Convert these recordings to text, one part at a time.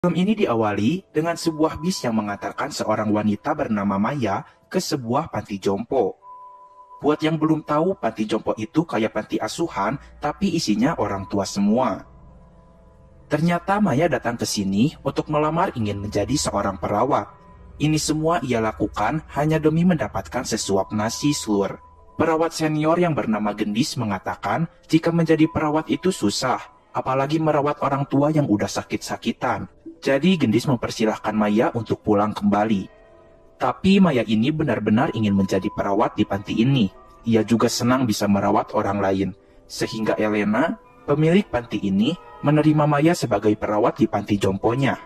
Film ini diawali dengan sebuah bis yang mengantarkan seorang wanita bernama Maya ke sebuah panti jompo. Buat yang belum tahu, panti jompo itu kayak panti asuhan, tapi isinya orang tua semua. Ternyata Maya datang ke sini untuk melamar ingin menjadi seorang perawat. Ini semua ia lakukan hanya demi mendapatkan sesuap nasi slur. Perawat senior yang bernama Gendis mengatakan jika menjadi perawat itu susah, apalagi merawat orang tua yang udah sakit-sakitan. Jadi Gendis mempersilahkan Maya untuk pulang kembali. Tapi Maya ini benar-benar ingin menjadi perawat di panti ini. Ia juga senang bisa merawat orang lain. Sehingga Elena, pemilik panti ini, menerima Maya sebagai perawat di panti jomponya.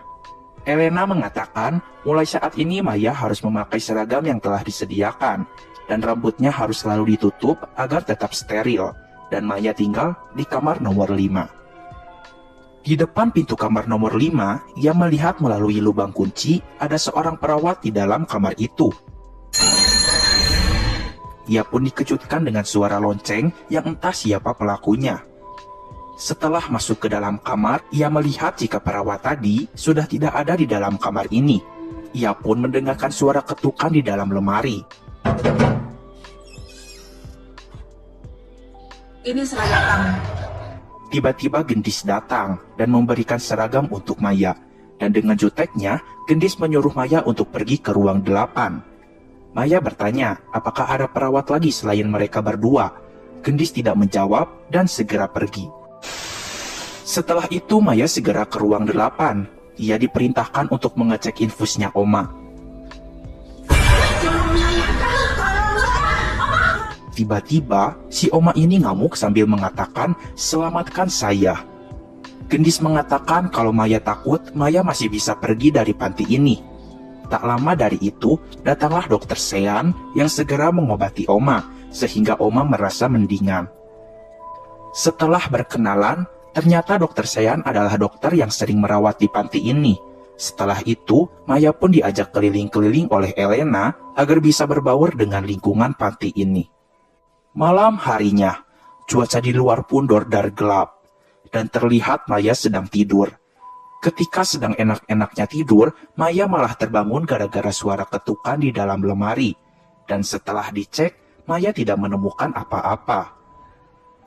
Elena mengatakan, mulai saat ini Maya harus memakai seragam yang telah disediakan. Dan rambutnya harus selalu ditutup agar tetap steril. Dan Maya tinggal di kamar nomor 5. Di depan pintu kamar nomor 5, ia melihat melalui lubang kunci ada seorang perawat di dalam kamar itu. Ia pun dikejutkan dengan suara lonceng yang entah siapa pelakunya. Setelah masuk ke dalam kamar, ia melihat jika perawat tadi sudah tidak ada di dalam kamar ini. Ia pun mendengarkan suara ketukan di dalam lemari. Ini seragam kamu. Tiba-tiba Gendis datang dan memberikan seragam untuk Maya. Dan dengan juteknya, Gendis menyuruh Maya untuk pergi ke ruang 8. Maya bertanya, apakah ada perawat lagi selain mereka berdua? Gendis tidak menjawab dan segera pergi. Setelah itu Maya segera ke ruang 8. Ia diperintahkan untuk mengecek infusnya Oma. Tiba-tiba, si Oma ini ngamuk sambil mengatakan, "Selamatkan saya." Gendis mengatakan kalau Maya takut, Maya masih bisa pergi dari panti ini. Tak lama dari itu, datanglah dokter Sean yang segera mengobati Oma, sehingga Oma merasa mendingan. Setelah berkenalan, ternyata dokter Sean adalah dokter yang sering merawat di panti ini. Setelah itu, Maya pun diajak keliling-keliling oleh Elena agar bisa berbaur dengan lingkungan panti ini. Malam harinya, cuaca di luar pun dordar gelap, dan terlihat Maya sedang tidur. Ketika sedang enak-enaknya tidur, Maya malah terbangun gara-gara suara ketukan di dalam lemari. Dan setelah dicek, Maya tidak menemukan apa-apa.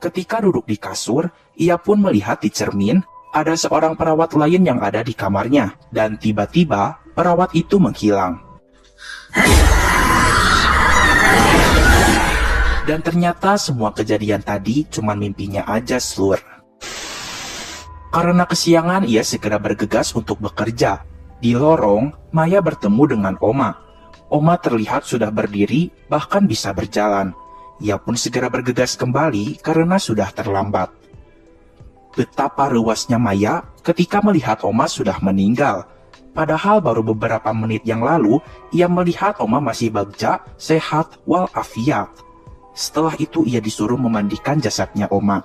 Ketika duduk di kasur, ia pun melihat di cermin, ada seorang perawat lain yang ada di kamarnya. Dan tiba-tiba, perawat itu menghilang. Dan ternyata semua kejadian tadi cuma mimpinya aja, slur. Karena kesiangan, ia segera bergegas untuk bekerja. Di lorong, Maya bertemu dengan Oma. Oma terlihat sudah berdiri, bahkan bisa berjalan. Ia pun segera bergegas kembali karena sudah terlambat. Betapa ruasnya Maya ketika melihat Oma sudah meninggal. Padahal baru beberapa menit yang lalu, ia melihat Oma masih bagja, sehat, walafiat. Setelah itu ia disuruh memandikan jasadnya Oma.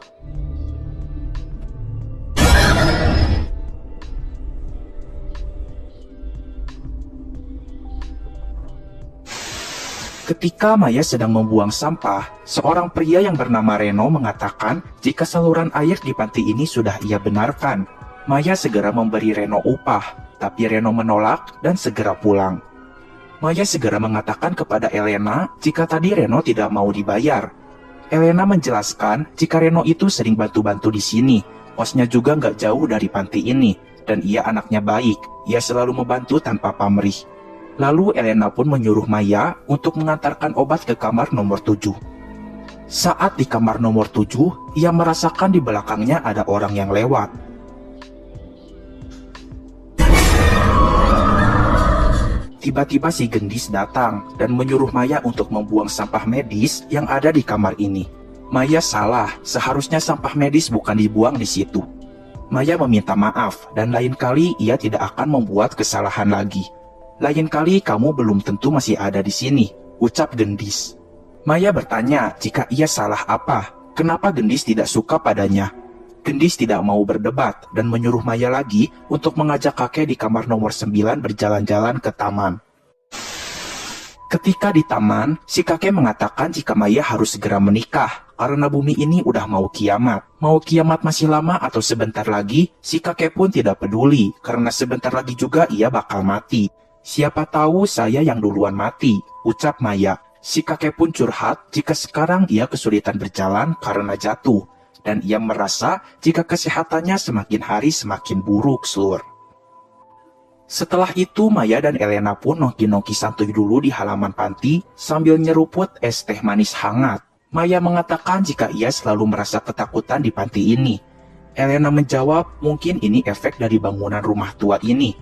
Ketika Maya sedang membuang sampah, seorang pria yang bernama Reno mengatakan jika saluran air di panti ini sudah ia benarkan. Maya segera memberi Reno upah, tapi Reno menolak dan segera pulang. Maya segera mengatakan kepada Elena jika tadi Reno tidak mau dibayar. Elena menjelaskan jika Reno itu sering bantu-bantu di sini. Kosnya juga nggak jauh dari panti ini, dan ia anaknya baik. Ia selalu membantu tanpa pamrih. Lalu Elena pun menyuruh Maya untuk mengantarkan obat ke kamar nomor 7. Saat di kamar nomor 7, ia merasakan di belakangnya ada orang yang lewat. Tiba-tiba si Gendis datang dan menyuruh Maya untuk membuang sampah medis yang ada di kamar ini. Maya salah, seharusnya sampah medis bukan dibuang di situ. Maya meminta maaf dan lain kali ia tidak akan membuat kesalahan lagi. Lain kali kamu belum tentu masih ada di sini, ucap Gendis. Maya bertanya jika ia salah apa, kenapa Gendis tidak suka padanya. Gendis tidak mau berdebat dan menyuruh Maya lagi untuk mengajak kakek di kamar nomor 9 berjalan-jalan ke taman. Ketika di taman, si kakek mengatakan jika Maya harus segera menikah karena bumi ini udah mau kiamat. Mau kiamat masih lama atau sebentar lagi, si kakek pun tidak peduli karena sebentar lagi juga ia bakal mati. Siapa tahu saya yang duluan mati, ucap Maya. Si kakek pun curhat jika sekarang ia kesulitan berjalan karena jatuh. Dan ia merasa jika kesehatannya semakin hari semakin buruk, Slur. Setelah itu, Maya dan Elena pun nongki-nongki santuy dulu di halaman panti sambil nyeruput es teh manis hangat. Maya mengatakan jika ia selalu merasa ketakutan di panti ini. Elena menjawab mungkin ini efek dari bangunan rumah tua ini.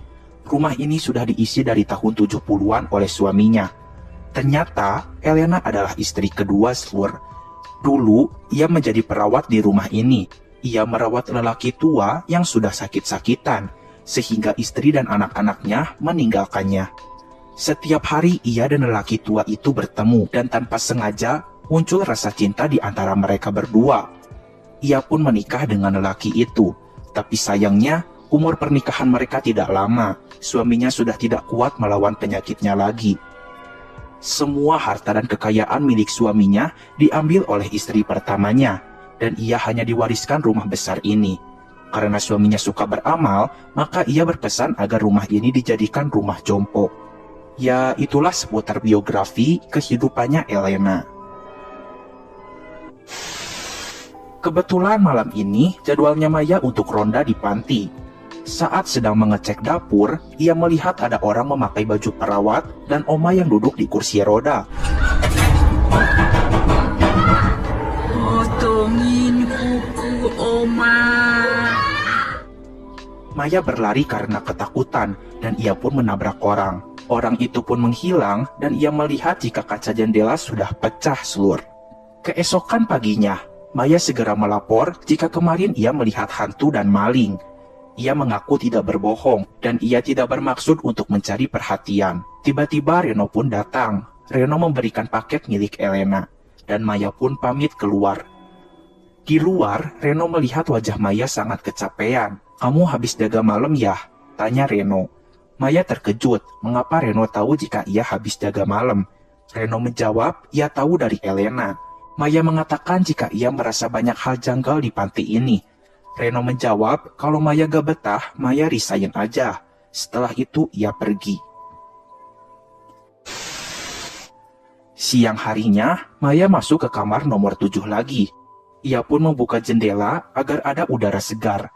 Rumah ini sudah diisi dari tahun 70-an oleh suaminya. Ternyata, Elena adalah istri kedua Slur. Dulu, ia menjadi perawat di rumah ini. Ia merawat lelaki tua yang sudah sakit-sakitan, sehingga istri dan anak-anaknya meninggalkannya. Setiap hari ia dan lelaki tua itu bertemu dan tanpa sengaja muncul rasa cinta di antara mereka berdua. Ia pun menikah dengan lelaki itu, tapi sayangnya umur pernikahan mereka tidak lama. Suaminya sudah tidak kuat melawan penyakitnya lagi. Semua harta dan kekayaan milik suaminya diambil oleh istri pertamanya, dan ia hanya diwariskan rumah besar ini. Karena suaminya suka beramal, maka ia berpesan agar rumah ini dijadikan rumah jompo. Ya, itulah seputar biografi kehidupannya Elena. Kebetulan malam ini jadwalnya Maya untuk ronda di panti. Saat sedang mengecek dapur, ia melihat ada orang memakai baju perawat dan Oma yang duduk di kursi roda. Potongin kuku Oma. Maya berlari karena ketakutan dan ia pun menabrak orang. Orang itu pun menghilang dan ia melihat jika kaca jendela sudah pecah, Slur. Keesokan paginya, Maya segera melapor jika kemarin ia melihat hantu dan maling. Ia mengaku tidak berbohong dan ia tidak bermaksud untuk mencari perhatian. Tiba-tiba Reno pun datang. Reno memberikan paket milik Elena dan Maya pun pamit keluar. Di luar, Reno melihat wajah Maya sangat kecapean. "Kamu habis jaga malam ya?" tanya Reno. Maya terkejut, mengapa Reno tahu jika ia habis jaga malam. Reno menjawab, ia tahu dari Elena. Maya mengatakan jika ia merasa banyak hal janggal di panti ini. Reno menjawab, kalau Maya gak betah, Maya resign aja. Setelah itu, ia pergi. Siang harinya, Maya masuk ke kamar nomor 7 lagi. Ia pun membuka jendela agar ada udara segar.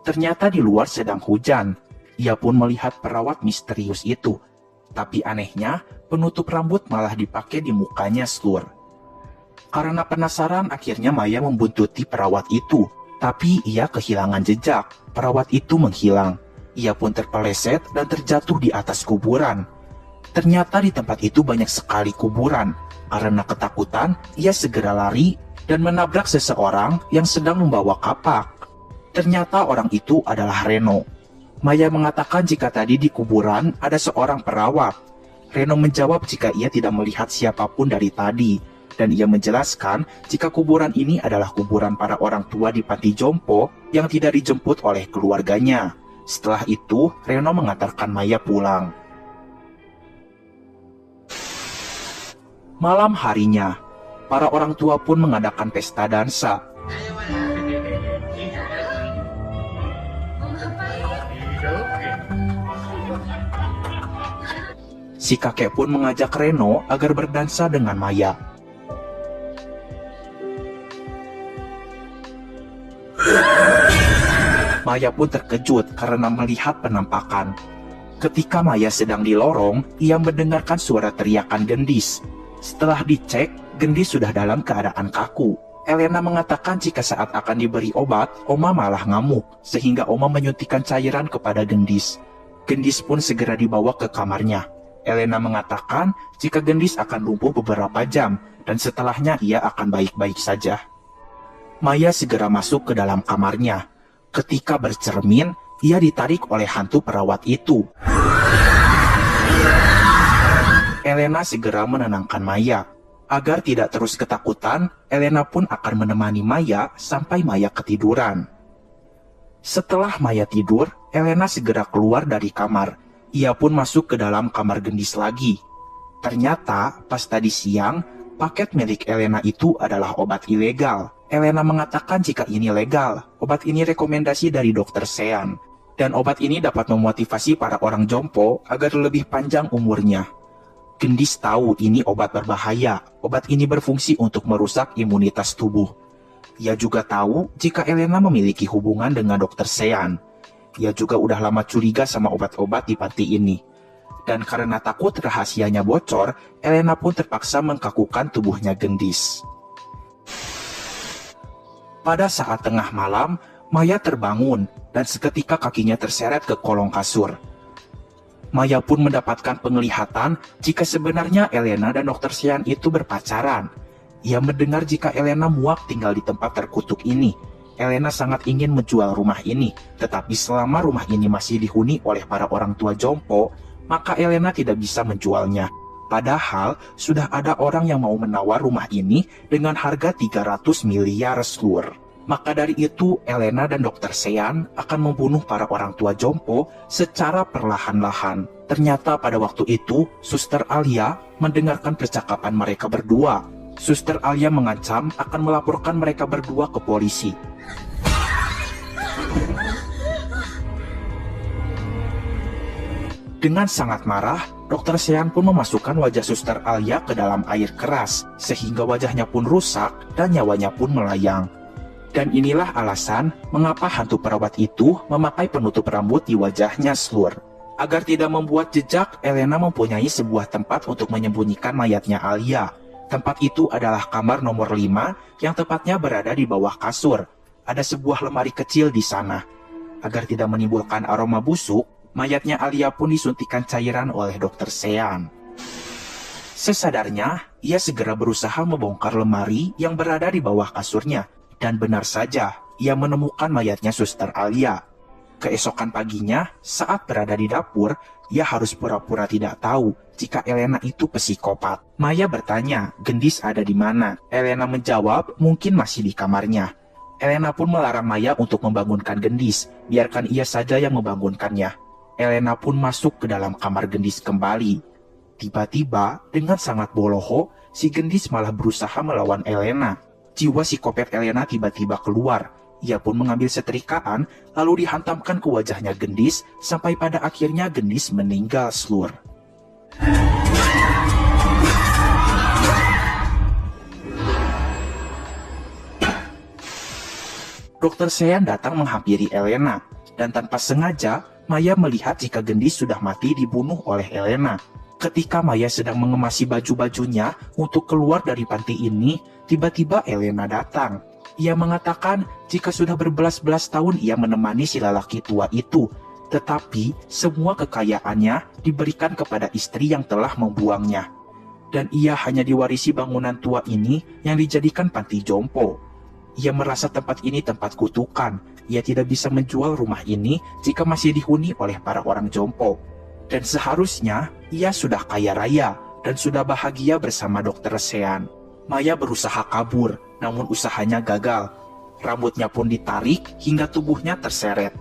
Ternyata di luar sedang hujan. Ia pun melihat perawat misterius itu. Tapi anehnya, penutup rambut malah dipakai di mukanya, Slur. Karena penasaran, akhirnya Maya membuntuti perawat itu. Tapi ia kehilangan jejak. Perawat itu menghilang. Ia pun terpeleset dan terjatuh di atas kuburan. Ternyata di tempat itu banyak sekali kuburan. Karena ketakutan, ia segera lari dan menabrak seseorang yang sedang membawa kapak. Ternyata orang itu adalah Reno. Maya mengatakan jika tadi di kuburan ada seorang perawat. Reno menjawab jika ia tidak melihat siapapun dari tadi. Dan ia menjelaskan jika kuburan ini adalah kuburan para orang tua di panti jompo yang tidak dijemput oleh keluarganya. Setelah itu, Reno mengantarkan Maya pulang. Malam harinya, para orang tua pun mengadakan pesta dansa. Si kakek pun mengajak Reno agar berdansa dengan Maya. Maya pun terkejut karena melihat penampakan. Ketika Maya sedang di lorong, ia mendengarkan suara teriakan gendis. Setelah dicek, gendis sudah dalam keadaan kaku. Elena mengatakan jika saat akan diberi obat, Oma malah ngamuk, sehingga Oma menyuntikkan cairan kepada gendis. Gendis pun segera dibawa ke kamarnya. Elena mengatakan jika gendis akan lumpuh beberapa jam, dan setelahnya ia akan baik-baik saja. Maya segera masuk ke dalam kamarnya. Ketika bercermin, ia ditarik oleh hantu perawat itu. Elena segera menenangkan Maya. Agar tidak terus ketakutan, Elena pun akan menemani Maya sampai Maya ketiduran. Setelah Maya tidur, Elena segera keluar dari kamar. Ia pun masuk ke dalam kamar gendis lagi. Ternyata pas tadi siang, paket milik Elena itu adalah obat ilegal. Elena mengatakan jika ini legal, obat ini rekomendasi dari dokter Sean. Dan obat ini dapat memotivasi para orang jompo agar lebih panjang umurnya. Gendis tahu ini obat berbahaya. Obat ini berfungsi untuk merusak imunitas tubuh. Ia juga tahu jika Elena memiliki hubungan dengan dokter Sean. Ia juga udah lama curiga sama obat-obat di panti ini. Dan karena takut rahasianya bocor, Elena pun terpaksa mengkakukan tubuhnya Gendis. Pada saat tengah malam, Maya terbangun dan seketika kakinya terseret ke kolong kasur. Maya pun mendapatkan penglihatan jika sebenarnya Elena dan Dr. Sean itu berpacaran. Ia mendengar jika Elena muak tinggal di tempat terkutuk ini. Elena sangat ingin menjual rumah ini, tetapi selama rumah ini masih dihuni oleh para orang tua jompo, maka Elena tidak bisa menjualnya. Padahal sudah ada orang yang mau menawar rumah ini dengan harga 300 miliar slur. Maka dari itu, Elena dan Dr. Sean akan membunuh para orang tua jompo secara perlahan-lahan. Ternyata pada waktu itu, Suster Alia mendengarkan percakapan mereka berdua. Suster Alia mengancam akan melaporkan mereka berdua ke polisi. Dengan sangat marah, Dr. Sean pun memasukkan wajah Suster Alia ke dalam air keras, sehingga wajahnya pun rusak dan nyawanya pun melayang. Dan inilah alasan mengapa hantu perawat itu memakai penutup rambut di wajahnya slur. Agar tidak membuat jejak, Elena mempunyai sebuah tempat untuk menyembunyikan mayatnya Alia. Tempat itu adalah kamar nomor 5 yang tepatnya berada di bawah kasur. Ada sebuah lemari kecil di sana. Agar tidak menimbulkan aroma busuk, mayatnya Alia pun disuntikan cairan oleh Dr. Sean. Sesadarnya, ia segera berusaha membongkar lemari yang berada di bawah kasurnya. Dan benar saja, ia menemukan mayatnya Suster Alia. Keesokan paginya, saat berada di dapur, ia harus pura-pura tidak tahu jika Elena itu psikopat. Maya bertanya, Gendis ada di mana? Elena menjawab, mungkin masih di kamarnya. Elena pun melarang Maya untuk membangunkan Gendis, biarkan ia saja yang membangunkannya. Elena pun masuk ke dalam kamar Gendis kembali. Tiba-tiba, dengan sangat boloho, si Gendis malah berusaha melawan Elena. Jiwa psikopat Elena tiba-tiba keluar. Ia pun mengambil setrikaan, lalu dihantamkan ke wajahnya Gendis, sampai pada akhirnya Gendis meninggal slur. Dr. Sean datang menghampiri Elena, dan tanpa sengaja, Maya melihat jika Gendis sudah mati dibunuh oleh Elena. Ketika Maya sedang mengemasi baju-bajunya untuk keluar dari panti ini, tiba-tiba Elena datang. Ia mengatakan jika sudah berbelas-belas tahun ia menemani si lelaki tua itu, tetapi semua kekayaannya diberikan kepada istri yang telah membuangnya. Dan ia hanya diwarisi bangunan tua ini yang dijadikan panti jompo. Ia merasa tempat ini tempat kutukan. Ia tidak bisa menjual rumah ini jika masih dihuni oleh para orang jompo. Dan seharusnya ia sudah kaya raya dan sudah bahagia bersama Dr. Sean. Maya berusaha kabur, namun usahanya gagal. Rambutnya pun ditarik hingga tubuhnya terseret.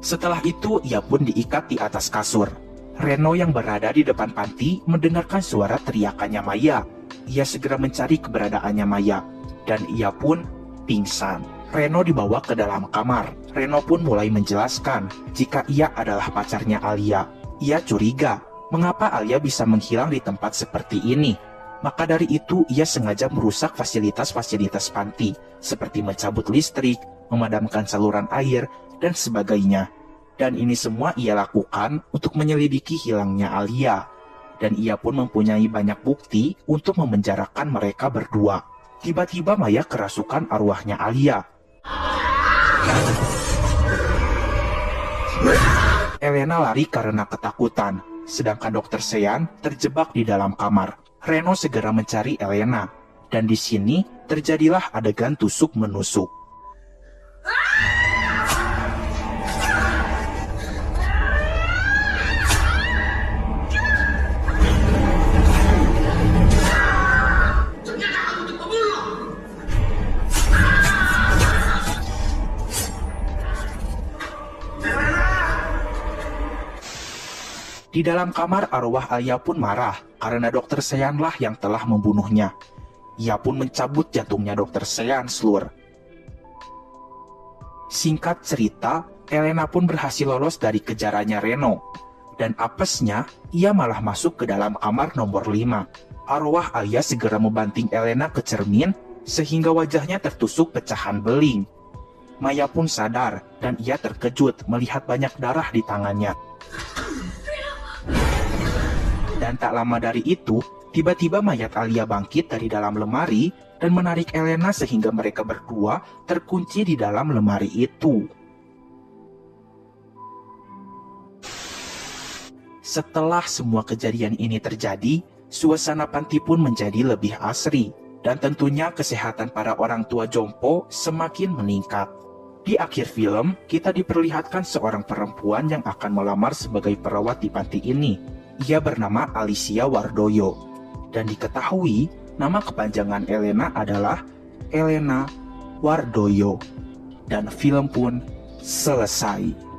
Setelah itu ia pun diikat di atas kasur. Reno yang berada di depan panti mendengarkan suara teriakannya Maya. Ia segera mencari keberadaannya Maya, dan ia pun pingsan. Reno dibawa ke dalam kamar. Reno pun mulai menjelaskan jika ia adalah pacarnya Alia. Ia curiga, mengapa Alia bisa menghilang di tempat seperti ini. Maka dari itu ia sengaja merusak fasilitas-fasilitas panti, seperti mencabut listrik, memadamkan saluran air, dan sebagainya. Dan ini semua ia lakukan untuk menyelidiki hilangnya Alia. Dan ia pun mempunyai banyak bukti untuk memenjarakan mereka berdua. Tiba-tiba Maya kerasukan arwahnya Alia. Elena lari karena ketakutan, sedangkan Dr. Sean terjebak di dalam kamar. Reno segera mencari Elena, dan di sini terjadilah adegan tusuk-menusuk. Di dalam kamar arwah Alia pun marah karena Dr. Seanlah yang telah membunuhnya. Ia pun mencabut jantungnya Dr. Sean, Lur. Singkat cerita, Elena pun berhasil lolos dari kejarannya Reno. Dan apesnya, ia malah masuk ke dalam kamar nomor 5. Arwah ayah segera membanting Elena ke cermin, sehingga wajahnya tertusuk pecahan beling. Maya pun sadar, dan ia terkejut melihat banyak darah di tangannya. Dan tak lama dari itu, tiba-tiba mayat Alia bangkit dari dalam lemari dan menarik Elena sehingga mereka berdua terkunci di dalam lemari itu. Setelah semua kejadian ini terjadi, suasana panti pun menjadi lebih asri, dan tentunya kesehatan para orang tua jompo semakin meningkat. Di akhir film, kita diperlihatkan seorang perempuan yang akan melamar sebagai perawat di panti ini. Ia bernama Alicia Wardoyo, dan diketahui nama kepanjangan Elena adalah Elena Wardoyo. Dan film pun selesai.